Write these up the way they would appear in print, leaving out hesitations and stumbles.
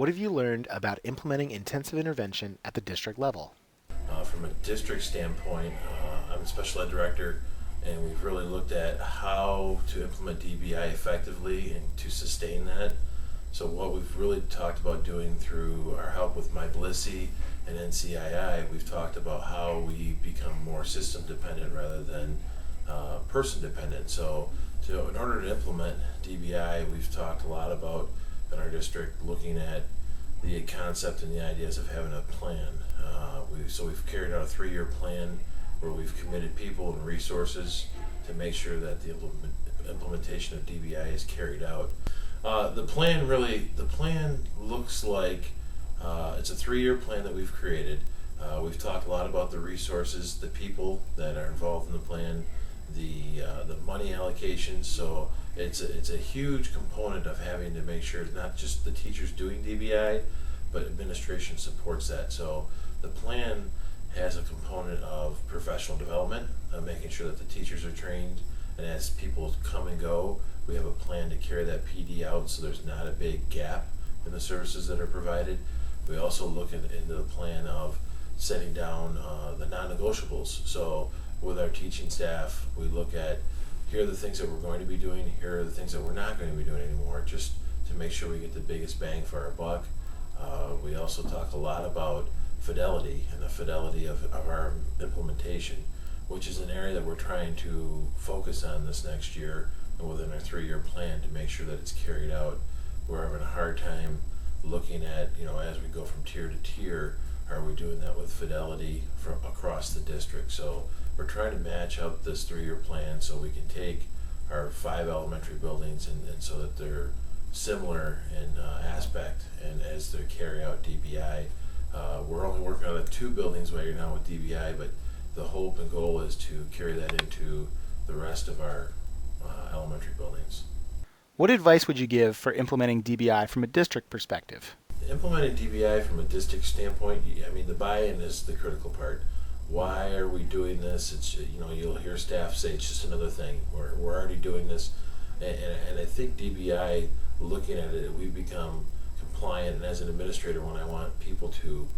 What have you learned about implementing intensive intervention at the district level? From a district standpoint, I'm a special ed director, and we've really looked at how to implement DBI effectively and to sustain that. So what we've really talked about doing through our help with MyBlissy and NCII, we've talked about how we become more system dependent rather than person dependent. So in order to implement DBI, we've talked a lot about in our district looking at the concept and the ideas of having a plan. We've carried out a 3-year plan where we've committed people and resources to make sure that the implementation of DBI is carried out. The plan looks like it's a 3-year plan that we've created. We've talked a lot about the resources, the people that are involved in the plan, the money allocations. So it's a huge component of having to make sure it's not just the teachers doing DBI, but administration supports that. So the plan has a component of professional development, making sure that the teachers are trained, and as people come and go, we have a plan to carry that PD out so there's not a big gap in the services that are provided. We also look into the plan of setting down the non-negotiables. So with our teaching staff, we look at here are the things that we're going to be doing, here are the things that we're not going to be doing anymore, just to make sure we get the biggest bang for our buck. We also talk a lot about fidelity and the fidelity of our implementation, which is an area that we're trying to focus on this next year and within our 3-year plan to make sure that it's carried out. We're having a hard time looking at, as we go from tier to tier, are we doing that with fidelity from across the district? So we're trying to match up this 3-year plan so we can take our 5 elementary buildings and so that they're similar in aspect, and as they carry out DBI. We're only working on the 2 buildings right now with DBI, but the hope and goal is to carry that into the rest of our elementary buildings. What advice would you give for implementing DBI from a district perspective? Implementing DBI from a district standpoint, the buy-in is the critical part. Why are we doing this? It's you'll hear staff say it's just another thing. We're already doing this, and I think DBI, looking at it, we've become compliant. And as an administrator, when I want people to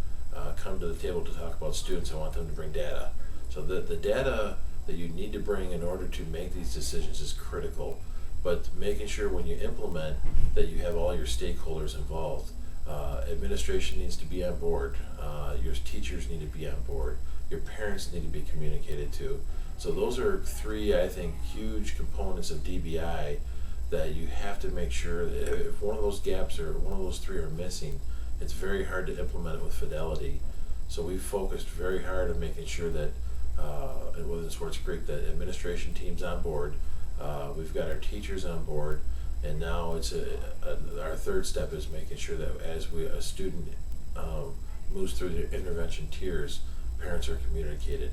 come to the table to talk about students, I want them to bring data. So the data that you need to bring in order to make these decisions is critical. But making sure when you implement that you have all your stakeholders involved. Administration needs to be on board. Your teachers need to be on board. Your parents need to be communicated to. So those are 3, I think, huge components of DBI that you have to make sure that if one of those gaps or one of those 3 are missing, it's very hard to implement it with fidelity. So we've focused very hard on making sure that within Swartz Creek, that administration team's on board. We've got our teachers on board, and now it's our 3rd step is making sure that as a student moves through the intervention tiers, parents are communicated.